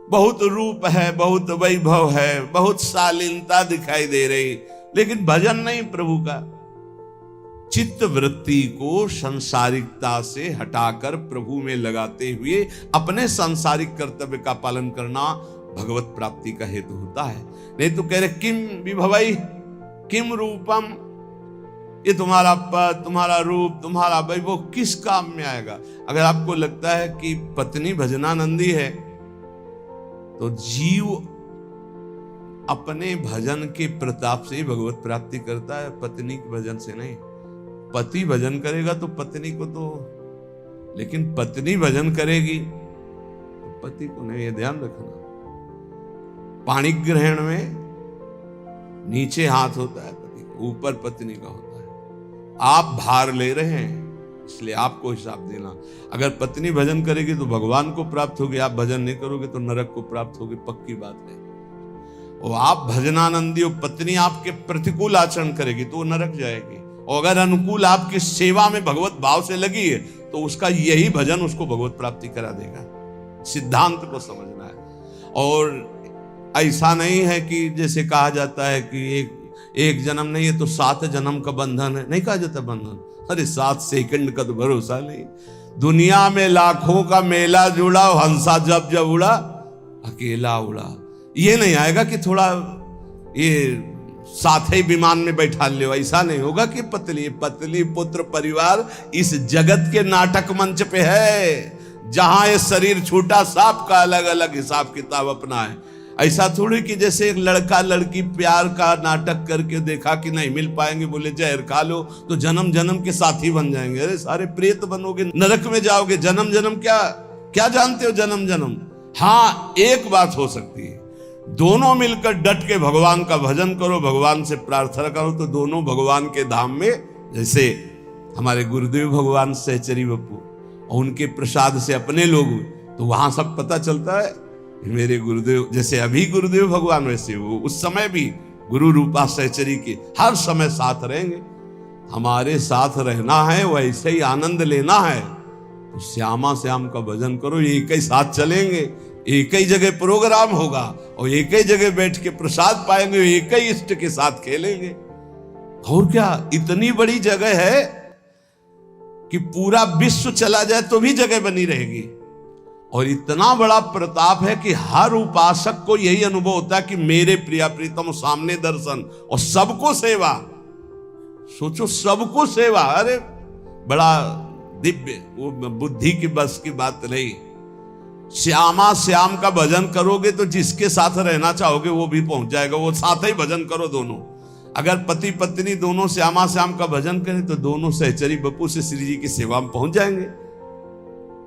बहुत रूप है, बहुत वैभव है, बहुत शालीनता दिखाई दे रही, लेकिन भजन नहीं प्रभु का। चित्त वृत्ति को संसारिकता से हटाकर प्रभु में लगाते हुए अपने सांसारिक कर्तव्य का पालन करना भगवत प्राप्ति का हेतु होता है। नहीं तो कह रहे किम विभवई किम रूपम, ये तुम्हारा पद, तुम्हारा रूप, तुम्हारा वैभव किस काम में आएगा? अगर आपको लगता है कि पत्नी भजनानंदी है तो जीव अपने भजन के प्रताप से ही भगवत प्राप्ति करता है, पत्नी के भजन से नहीं। पति भजन करेगा तो पत्नी को तो, लेकिन पत्नी भजन करेगी तो पति को नहीं। ये ध्यान रखना। पाणी ग्रहण में नीचे हाथ होता है पति का, ऊपर पत्नी का होता है। आप भार ले रहे हैं इसलिए आपको हिसाब देना। अगर पत्नी भजन करेगी तो भगवान को प्राप्त होगी, आप भजन नहीं करोगे तो नरक को प्राप्त होगी, पक्की बात है। और आप भजनानंदी हो, पत्नी आपके प्रतिकूल आचरण करेगी तो वो नरक जाएगी, और अगर अनुकूल आपकी सेवा में भगवत भाव से लगी है तो उसका यही भजन उसको भगवत प्राप्ति करा देगा। सिद्धांत को समझना है। और ऐसा नहीं है कि जैसे कहा जाता है कि एक जन्म नहीं है तो 7 जन्म का बंधन है, नहीं कहा जाता बंधन। अरे 7 सेकंड का तो भरोसा नहीं। दुनिया में लाखों का मेला जुड़ा, हंसा जब जब उड़ा अकेला उड़ा। ये नहीं आएगा कि थोड़ा ये साथ ही विमान में बैठा ले, ऐसा नहीं होगा कि पतली पतली पुत्र परिवार इस जगत के नाटक मंच पे है, जहां ये शरीर छोटा, सबका अलग अलग हिसाब किताब अपना है। ऐसा थोड़ी कि जैसे एक लड़का लड़की प्यार का नाटक करके देखा कि नहीं मिल पाएंगे, बोले जहर खा लो तो जन्म जन्म के साथी बन जाएंगे। अरे सारे प्रेत बनोगे, नरक में जाओगे। जन्म जन्म क्या क्या जानते हो जन्म जन्म? हाँ, एक बात हो सकती है, दोनों मिलकर डट के भगवान का भजन करो, भगवान से प्रार्थना करो तो दोनों भगवान के धाम में, जैसे हमारे गुरुदेव भगवान सहचरी बप्पू और उनके प्रसाद से अपने लोग, तो वहां सब पता चलता है मेरे गुरुदेव, जैसे अभी गुरुदेव भगवान वैसे वो उस समय भी गुरु रूपा सहचरी के हर समय साथ रहेंगे। हमारे साथ रहना है, वैसे ही आनंद लेना है तो श्यामा श्याम का भजन करो। एक ही साथ चलेंगे, एक ही जगह प्रोग्राम होगा और एक ही जगह बैठ के प्रसाद पाएंगे, एक ही इष्ट के साथ खेलेंगे। और क्या, इतनी बड़ी जगह है कि पूरा विश्व चला जाए तो भी जगह बनी रहेगी। और इतना बड़ा प्रताप है कि हर उपासक को यही अनुभव होता है कि मेरे प्रिया प्रीतम सामने दर्शन और सबको सेवा। सोचो, सबको सेवा। अरे बड़ा दिव्य, वो बुद्धि की बस की बात नहीं। श्यामा श्याम का भजन करोगे तो जिसके साथ रहना चाहोगे वो भी पहुंच जाएगा, वो साथ ही भजन करो दोनों। अगर पति पत्नी दोनों श्यामा श्याम का भजन करें तो दोनों सहचरी बप्पू से श्री जी की सेवा में पहुंच जाएंगे।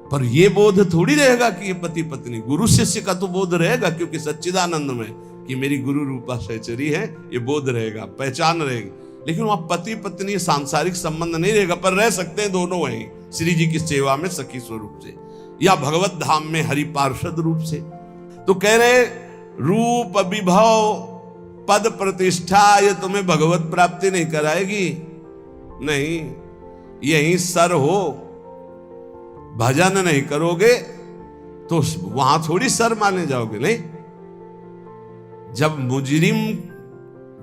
पर ये बोध थोड़ी रहेगा कि ये पति पत्नी, गुरु शिष्य का तो बोध रहेगा, क्योंकि सच्चिदानंद में कि मेरी गुरु रूपा सहचरी है, ये बोध रहेगा, पहचान रहेगी। लेकिन वहां पति पत्नी सांसारिक संबंध नहीं रहेगा, पर रह सकते हैं दोनों वहीं श्री जी की सेवा में सखी स्वरूप से, या भगवत धाम में हरि पार्षद रूप से। तो कह रहे रूप विभव पद प्रतिष्ठा ये तुम्हें भगवत प्राप्ति नहीं कराएगी। नहीं, यही सर हो, भजन नहीं करोगे तो वहां थोड़ी सर माने जाओगे। नहीं, जब मुजरिम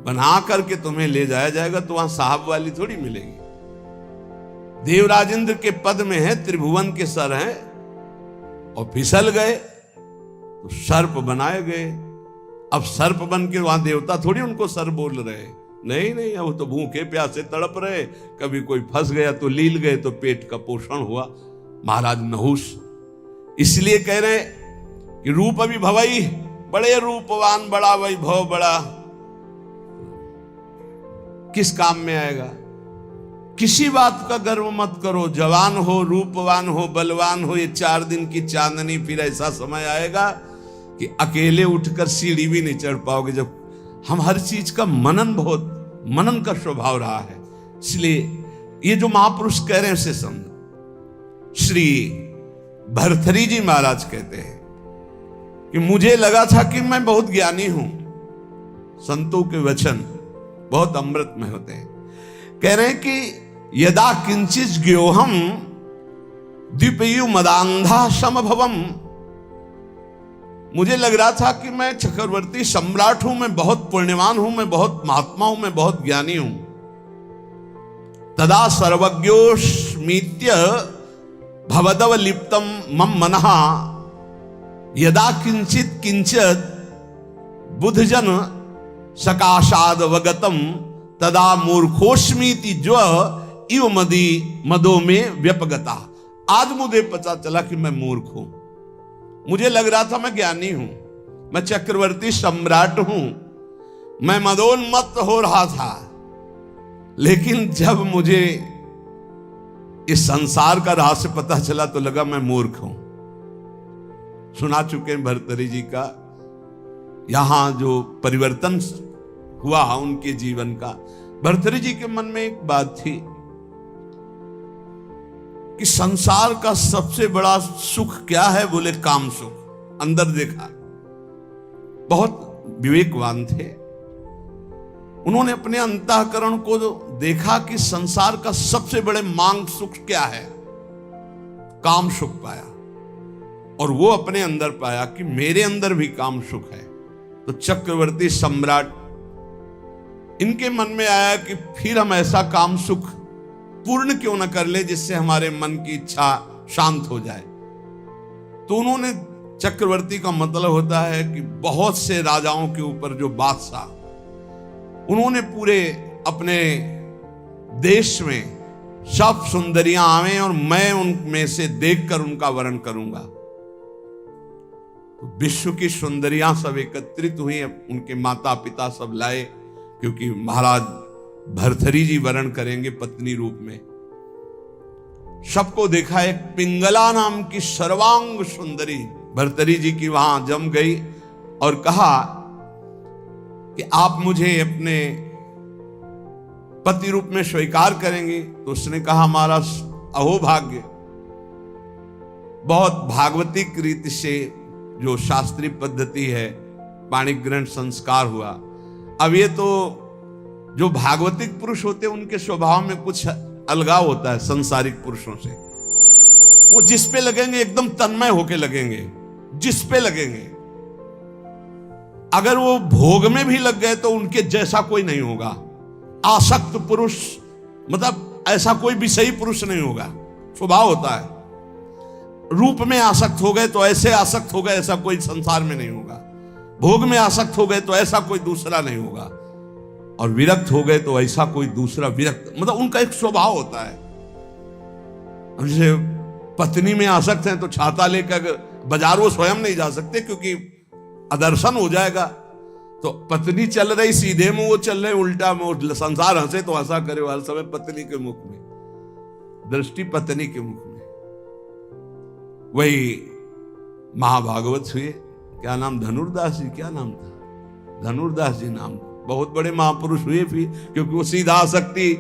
बना करके तुम्हें ले जाया जाएगा तो वहां साहब वाली थोड़ी मिलेगी। देवराज इंद्र के पद में है, त्रिभुवन के सर हैं, और फिसल गए तो सर्प बनाए गए। अब सर्प बन के वहां देवता थोड़ी उनको सर बोल रहे, नहीं नहीं, वो तो भूखे प्यासे तड़प रहे। कभी कोई फंस गया तो लील गए तो पेट का पोषण हुआ। महाराज नहुष इसलिए कह रहे कि रूप अभी भवई, बड़े रूपवान, बड़ा वैभव, बड़ा किस काम में आएगा? किसी बात का गर्व मत करो। जवान हो, रूपवान हो, बलवान हो, ये 4 दिन की चांदनी, फिर ऐसा समय आएगा कि अकेले उठकर सीढ़ी भी नहीं चढ़ पाओगे। जब हम हर चीज का मनन का स्वभाव रहा है, इसलिए ये जो महापुरुष कह रहे हैं उसे समझो। श्री भरथरी जी महाराज कहते हैं कि मुझे लगा था कि मैं बहुत ज्ञानी हूं। संतों के वचन बहुत अमृत में होते हैं। कह रहे हैं कि यदा किंचित ज्ञोहम द्विपयु मदांधा समभवम मुझे लग रहा था कि मैं चक्रवर्ती सम्राट हूं, मैं बहुत पुण्यवान हूं, मैं बहुत महात्मा हूं, मैं बहुत ज्ञानी हूं। तदा सर्वज्ञोस्मीत्य भवदव लिप्तम मम मनः यदा किंचित किंचित बुधजन सकाशाद वगतम तदा मूर्खोस्मीति ज्व इव मदी मदो में व्यपगता। आज मुझे पता चला कि मैं मूर्ख हूं। मुझे लग रहा था मैं ज्ञानी हूं, मैं चक्रवर्ती सम्राट हूं, मैं मदोन्मत्त हो रहा था। लेकिन जब मुझे इस संसार का रहस्य पता चला तो लगा मैं मूर्ख हूं। सुना चुके हैं भर्तृहरि जी का यहां जो परिवर्तन हुआ उनके जीवन का। भर्तृहरि जी के मन में एक बात थी कि संसार का सबसे बड़ा सुख क्या है, बोले काम सुख। अंदर देखा, बहुत विवेकवान थे। उन्होंने अपने अंतःकरण को देखा कि संसार का सबसे बड़े मांग सुख क्या है, काम सुख पाया। और वो अपने अंदर पाया कि मेरे अंदर भी काम सुख है। तो चक्रवर्ती सम्राट, इनके मन में आया कि फिर हम ऐसा काम सुख पूर्ण क्यों न कर ले जिससे हमारे मन की इच्छा शांत हो जाए। तो उन्होंने, चक्रवर्ती का मतलब होता है कि बहुत से राजाओं के ऊपर जो बादशाह, उन्होंने पूरे अपने देश में सब सुंदरियां आवे और मैं उनमें से देखकर उनका वर्ण करूंगा। तो विश्व की सुंदरियां सब एकत्रित हुई, उनके माता पिता सब लाए, क्योंकि महाराज भर्तृहरि जी वर्ण करेंगे पत्नी रूप में। सबको देखा, एक पिंगला नाम की सर्वांग सुंदरी भर्तृहरि जी की वहां जम गई और कहा कि आप मुझे अपने पति रूप में स्वीकार करेंगे। तो उसने कहा हमारा अहोभाग्य। बहुत भागवतिक रीति से जो शास्त्रीय पद्धति है, पाणिग्रहण संस्कार हुआ। अब ये तो जो भागवतिक पुरुष होते हैं उनके स्वभाव में कुछ अलगाव होता है संसारिक पुरुषों से। वो जिस पे लगेंगे एकदम तन्मय होके लगेंगे, जिस पे लगेंगे। अगर वो भोग में भी लग गए तो उनके जैसा कोई नहीं होगा। आसक्त पुरुष मतलब ऐसा कोई विषयी पुरुष नहीं होगा, स्वभाव होता है। रूप में आसक्त हो गए तो ऐसे आसक्त हो गए, ऐसा कोई संसार में नहीं होगा। भोग में आसक्त हो गए तो ऐसा कोई दूसरा नहीं होगा। और विरक्त हो गए तो ऐसा कोई दूसरा विरक्त, मतलब उनका एक स्वभाव होता है। जैसे पत्नी में आसक्त हैं तो छाता लेकर बाजार वो स्वयं नहीं जा सकते क्योंकि अदर्शन हो जाएगा। तो पत्नी चल रही सीधे में, वो चल रहे उल्टा में। संसार हंसे तो हंसा करे हर समय पत्नी के मुख में, दृष्टि पत्नी के मुख में। वही महाभागवत हुए, क्या नाम, धनुर्दास जी, क्या नाम था, धनुर्दास जी नाम। बहुत बड़े महापुरुष हुए फिर, क्योंकि वो सीधा आसक्ति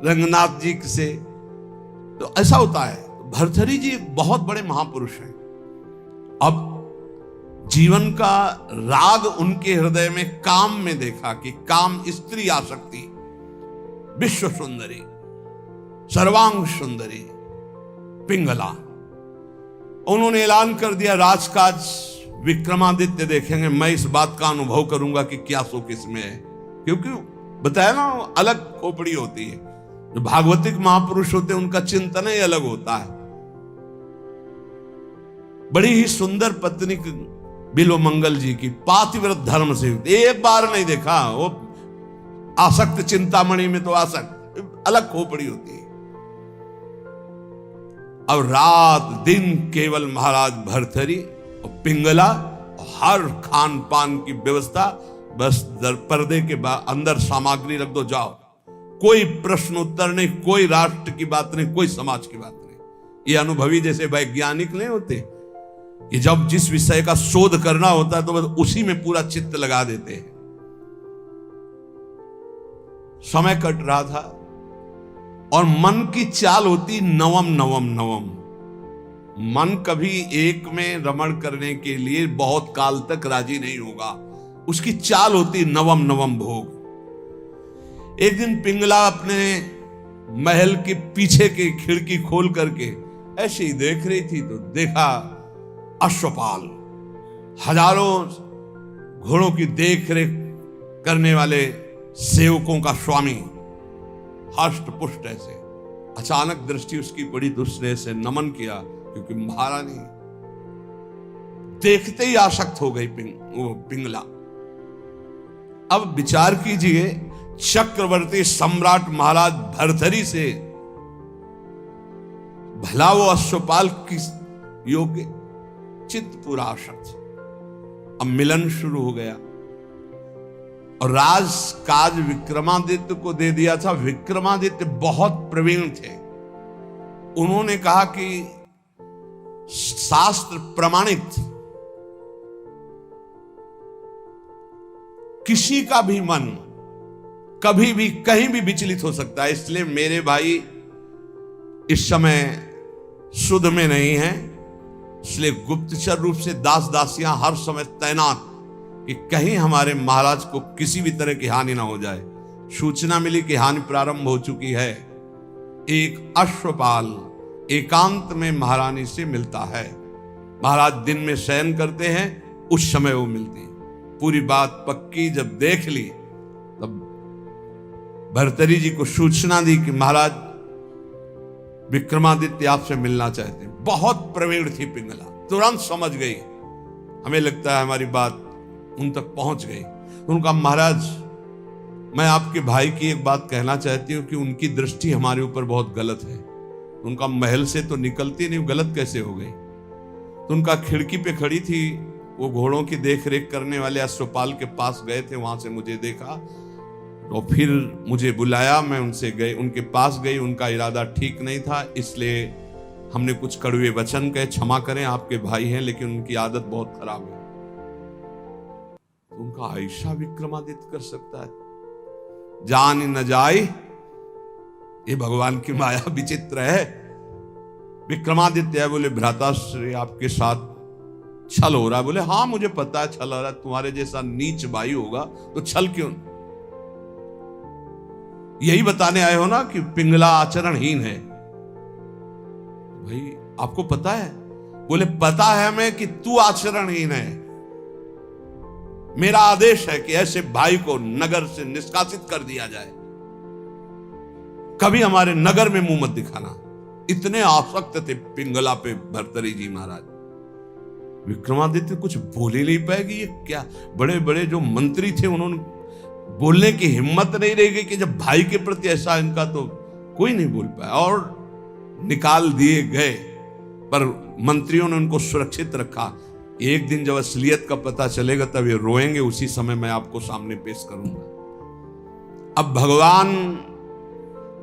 रंगनाथ जी से। तो ऐसा होता है। भर्तृहरि जी बहुत बड़े महापुरुष हैं। अब जीवन का राग उनके हृदय में काम में देखा कि काम स्त्री आसक्ति, विश्व सुंदरी, सर्वांग सुंदरी पिंगला। उन्होंने ऐलान कर दिया राजकाज विक्रमादित्य देखेंगे, मैं इस बात का अनुभव करूंगा कि क्या सुख इसमें है। क्योंकि बताया ना, अलग खोपड़ी होती है। जो भागवतिक महापुरुष होते हैं उनका चिंतन ही अलग होता है। बड़ी ही सुंदर पत्नी बिल्वमंगल जी की, पातिव्रत धर्म से, एक बार नहीं देखा। वो आसक्त चिंतामणि में तो आसक्त अलग खोपड़ी होती है। अब रात दिन केवल महाराज भर्तृहरि और पिंगला, हर खान पान की व्यवस्था, बस पर्दे के अंदर सामग्री रख दो, जाओ। कोई प्रश्न उत्तर नहीं, कोई राष्ट्र की बात नहीं, कोई समाज की बात नहीं। ये अनुभवी जैसे वैज्ञानिक नहीं होते कि जब जिस विषय का शोध करना होता है तो बस उसी में पूरा चित्त लगा देते हैं। समय कट रहा था और मन की चाल होती नवम नवम नवम। मन कभी एक में रमण करने के लिए बहुत काल तक राजी नहीं होगा, उसकी चाल होती नवम नवम भोग। एक दिन पिंगला अपने महल के पीछे की खिड़की खोल करके ऐसे ही देख रही थी तो देखा अश्वपाल हजारों घोड़ों की देख रेख करने वाले सेवकों का स्वामी, हष्ट पुष्ट ऐसे। अचानक दृष्टि उसकी बड़ी दुस्नेह से नमन किया, क्योंकि महारानी देखते ही आसक्त हो गई पिंगला। अब विचार कीजिए, चक्रवर्ती सम्राट महाराज भर्तरी से भला वो अश्वपाल किस योग्य, चित्त पूरा आसक्त। अब मिलन शुरू हो गया और राज काज विक्रमादित्य को दे दिया था। विक्रमादित्य बहुत प्रवीण थे। उन्होंने कहा कि शास्त्र प्रमाणित किसी का भी मन कभी भी कहीं भी विचलित हो सकता है, इसलिए मेरे भाई इस समय शुद्ध में नहीं है, इसलिए गुप्तचर रूप से दास दासियां हर समय तैनात कि कहीं हमारे महाराज को किसी भी तरह की हानि ना हो जाए। सूचना मिली कि हानि प्रारंभ हो चुकी है। एक अश्वपाल एकांत में महारानी से मिलता है। महाराज दिन में शयन करते हैं, उस समय वो मिलती। पूरी बात पक्की जब देख ली तब भर्तरी जी को सूचना दी कि महाराज विक्रमादित्य आपसे मिलना चाहते हैं। बहुत प्रवीण थी पिंगला, तुरंत समझ गई। हमें लगता है हमारी बात उन तक पहुंच गई। उनका महाराज, मैं आपके भाई की एक बात कहना चाहती हूं कि उनकी दृष्टि हमारे ऊपर बहुत गलत है। उनका महल से तो निकलती नहीं, गलत कैसे हो गई? तो उनका खिड़की पे खड़ी थी, वो घोड़ों की देख रेख करने वाले अश्वपाल के पास गए थे, वहां से मुझे देखा और फिर मुझे बुलाया। मैं उनके पास गई। उनका इरादा ठीक नहीं था, इसलिए हमने कुछ कड़वे वचन कहे। क्षमा करें, आपके भाई हैं, लेकिन उनकी आदत बहुत खराब है। तो उनका ऐसा विक्रमादित्य कर सकता है? जान न जाए, ये भगवान की माया विचित्र है। विक्रमादित्य बोले, भ्राताश्री आपके साथ छल हो रहा है। बोले, हाँ मुझे पता है छल हो रहा है, तुम्हारे जैसा नीच भाई होगा तो छल क्यों? यही बताने आए हो ना कि पिंगला आचरणहीन है। भाई आपको पता है? बोले, पता है हमें कि तू आचरणहीन है। मेरा आदेश है कि ऐसे भाई को नगर से निष्कासित कर दिया जाए। कभी हमारे नगर में मुंह मत दिखाना। इतने आसक्त थे पिंगला पे भर्तरी जी महाराज। विक्रमादित्य कुछ बोल ही नहीं पाएगी। ये क्या, बड़े बड़े जो मंत्री थे उन्होंने बोलने की हिम्मत नहीं रह गई कि जब भाई के प्रति ऐसा इनका, तो कोई नहीं बोल पाया और निकाल दिए गए। पर मंत्रियों ने उनको सुरक्षित रखा। एक दिन जब असलियत का पता चलेगा तब ये रोएंगे, उसी समय मैं आपको सामने पेश करूंगा। अब भगवान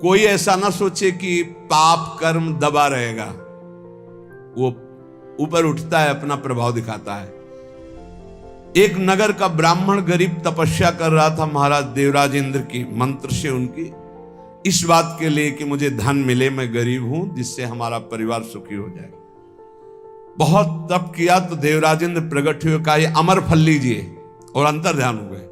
कोई ऐसा ना सोचे कि पाप कर्म दबा रहेगा, वो ऊपर उठता है, अपना प्रभाव दिखाता है। एक नगर का ब्राह्मण गरीब तपस्या कर रहा था महाराज देवराज इंद्र की मंत्र से उनकी, इस बात के लिए कि मुझे धन मिले, मैं गरीब हूं, जिससे हमारा परिवार सुखी हो जाए। बहुत तप किया तो देवराज इंद्र प्रकट हुए, कहा ये अमर फल लीजिए, और अंतर ध्यान हो गए।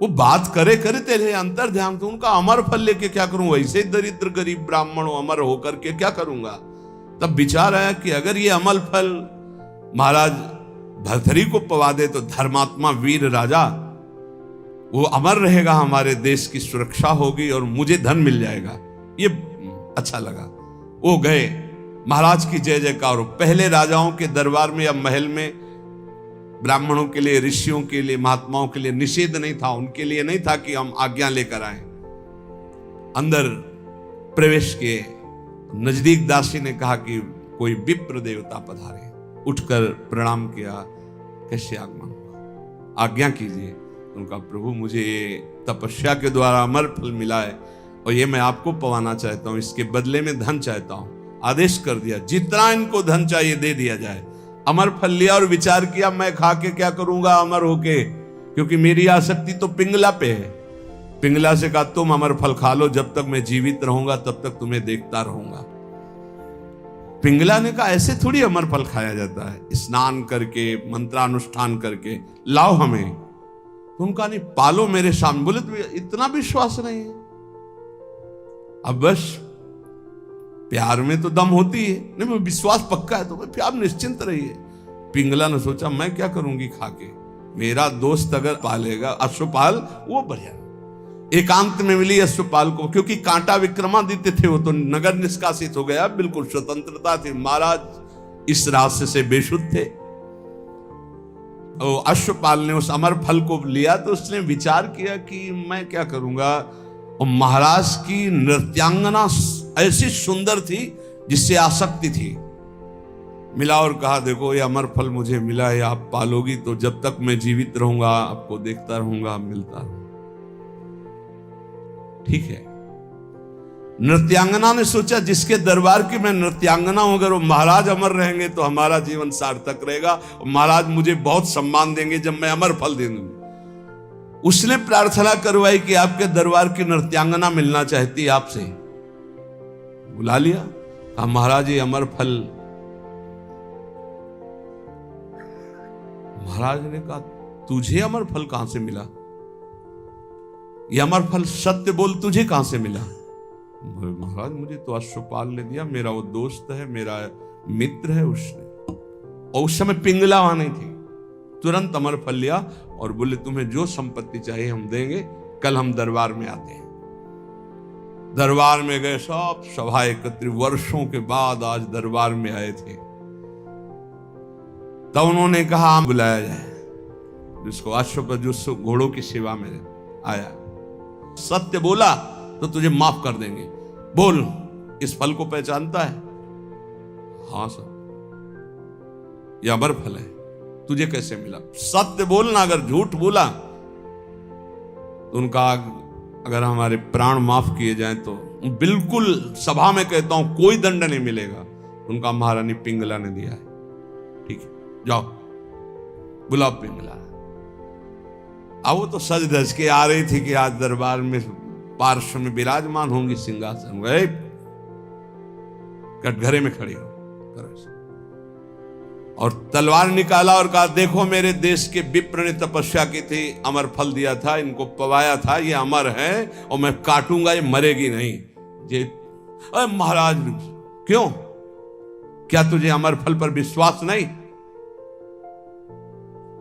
वो बात करे करे तेरे अंतर ध्यान, तो उनका अमर फल लेके क्या करूं? वैसे दरिद्र गरीब ब्राह्मण हो, अमर होकर के क्या करूंगा? तब विचार आया कि अगर ये अमल फल महाराज भर्तरी को पवा दे तो धर्मात्मा वीर राजा वो अमर रहेगा, हमारे देश की सुरक्षा होगी और मुझे धन मिल जाएगा। ये अच्छा लगा। वो गए, महाराज की जय जयकार। पहले राजाओं के दरबार में या महल में ब्राह्मणों के लिए, ऋषियों के लिए, महात्माओं के लिए निषेध नहीं था। उनके लिए नहीं था कि हम आज्ञा लेकर आए। अंदर प्रवेश किए, नजदीक दासी ने कहा कि कोई विप्र देवता पधारे। उठकर प्रणाम किया, कैसे आगमन हुआ, आज्ञा कीजिए। उनका, प्रभु मुझे ये तपस्या के द्वारा अमर फल मिला है और ये मैं आपको पवाना चाहता हूं, इसके बदले में धन चाहता हूं। आदेश कर दिया, जितना इनको धन चाहिए दे दिया जाए। अमर फल लिया और विचार किया, मैं खा के क्या करूंगा अमर होके, क्योंकि मेरी आसक्ति तो पिंगला पे है। पिंगला से कहा, तुम अमर फल खा लो, जब तक मैं जीवित रहूंगा तब तक तुम्हें देखता रहूंगा। पिंगला ने कहा, ऐसे थोड़ी अमर फल खाया जाता है, स्नान करके, मंत्रानुष्ठान करके लाओ हमें। तो उनका, नहीं पालो मेरे सामने। बोले, तो इतना विश्वास नहीं है? अब बस प्यार में तो दम होती है, नहीं विश्वास पक्का है तो फिर आप निश्चिंत रहिए। पिंगला ने सोचा मैं क्या करूंगी खा के, मेरा दोस्त अगर पालेगा अश्वपाल वो बढ़िया। एकांत में मिली अश्वपाल को, क्योंकि कांटा विक्रमादित्य थे, वो तो नगर निष्कासित हो गया, बिल्कुल स्वतंत्रता थी, महाराज इस रास्ते से बेशुद्ध थे। अश्वपाल ने उस अमर फल को लिया तो उसने विचार किया कि मैं क्या करूंगा। और महाराज की नृत्यांगना ऐसी सुंदर थी जिससे आसक्ति थी। मिला और कहा देखो ये अमर फल मुझे मिला है, आप पालोगी तो जब तक मैं जीवित रहूंगा आपको देखता रहूंगा, मिलता रहूंगा। ठीक है। नृत्यांगना ने सोचा जिसके दरबार की मैं नृत्यांगना हूं, अगर वो महाराज अमर रहेंगे तो हमारा जीवन सार्थक रहेगा और महाराज मुझे बहुत सम्मान देंगे जब मैं अमर फल दे दूंगा। उसने प्रार्थना करवाई कि आपके दरबार की नृत्यांगना मिलना चाहती है आपसे। बुला लिया, कहा महाराज ये अमर फल। महाराज ने कहा तुझे अमर फल कहां से मिला? ये अमर फल सत्य बोल, तुझे कहां से मिला? महाराज मुझे तो अश्वपाल ने दिया, मेरा वो दोस्त है, मेरा मित्र है उसने। और उस समय पिंगला वहां नहीं थी, तुरंत अमर फल लिया और बोले तुम्हें जो संपत्ति चाहिए हम देंगे, कल हम दरबार में आते हैं। दरबार में गए, सब सभा एकत्रित, वर्षों के बाद आज दरबार में आए थे। तब उन्होंने कहा बुलाया जाए जिसको अश्व जो घोड़ों की सेवा में आया, सत्य बोला तो तुझे माफ कर देंगे। बोल इस फल को पहचानता है? हाँ सर, यह अमर फल है, तुझे कैसे मिला? सत्य बोलना, अगर झूठ बोला तो उनका अगर हमारे प्राण माफ किए जाएं तो बिल्कुल सभा में कहता हूं कोई दंड नहीं मिलेगा। उनका महारानी पिंगला ने दिया है। ठीक है, जाओ बुलाओ पिंगला। अब वो तो सज धज के आ रही थी कि आज दरबार में पार्श्व में विराजमान होंगी सिंहासन, गए कटघरे में खड़ी हो और तलवार निकाला और कहा देखो मेरे देश के विप्र ने तपस्या की थी, अमर फल दिया था, इनको पवाया था, ये अमर है और मैं काटूंगा, ये मरेगी नहीं। ये अरे महाराज क्यों, क्या तुझे अमर फल पर विश्वास नहीं?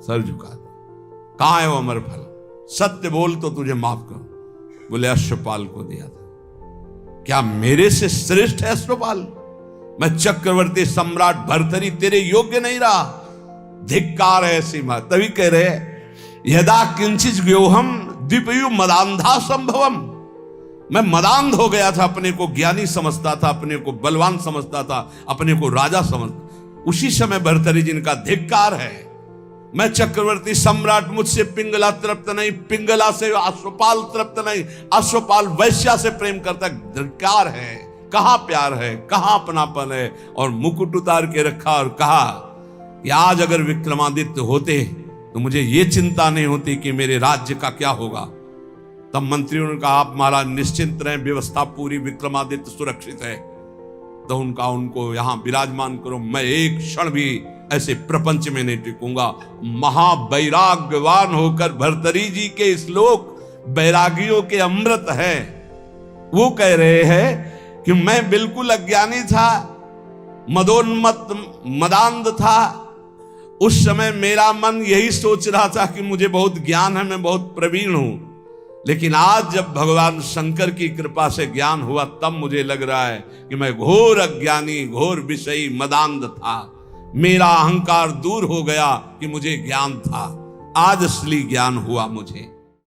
सर झुका दे, कहां है वो अमर फल? सत्य बोल तो तुझे माफ करूं। बोले अश्वपाल को दिया था। क्या मेरे से श्रेष्ठ है अश्वपाल? मैं चक्रवर्ती सम्राट भर्तरी तेरे योग्य नहीं रहा? धिक्कार है ऐसी बात। तभी कह रहे यदा किंचित व्योहम द्विपयु मदांधा संभवम। मैं मदांध हो गया था, अपने को ज्ञानी समझता था, अपने को बलवान समझता था, अपने को राजा समझता। उसी समय भर्तरी जिनका धिक्कार है। मैं चक्रवर्ती सम्राट, मुझसे पिंगला तृप्त नहीं, पिंगला से अश्वपाल तृप्त नहीं, अश्वपाल वैश्या से प्रेम करता। धिक्कार है, कहां प्यार है, कहां अपनापन है? और मुकुट उतार के रखा और कहा कि आज अगर विक्रमादित्य होते तो मुझे ये चिंता नहीं होती कि मेरे राज्य का क्या होगा। तब मंत्रियों ने कहा आप महाराज निश्चिंत रहें, व्यवस्था पूरी, विक्रमादित्य सुरक्षित है, तो उनको यहां विराजमान करो। मैं एक क्षण भी ऐसे प्रपंच में नहीं टिकूंगा। महावैराग्यवान होकर भर्तरी जी के श्लोक बैरागियों के अमृत है। वो कह रहे हैं कि मैं बिल्कुल अज्ञानी था, मदोन्मत्त मदांध था। उस समय मेरा मन यही सोच रहा था कि मुझे बहुत ज्ञान है, मैं बहुत प्रवीण हूं। लेकिन आज जब भगवान शंकर की कृपा से ज्ञान हुआ तब मुझे लग रहा है कि मैं घोर अज्ञानी, घोर विषयी, मदांध था। मेरा अहंकार दूर हो गया कि मुझे ज्ञान था। आज असली ज्ञान हुआ मुझे।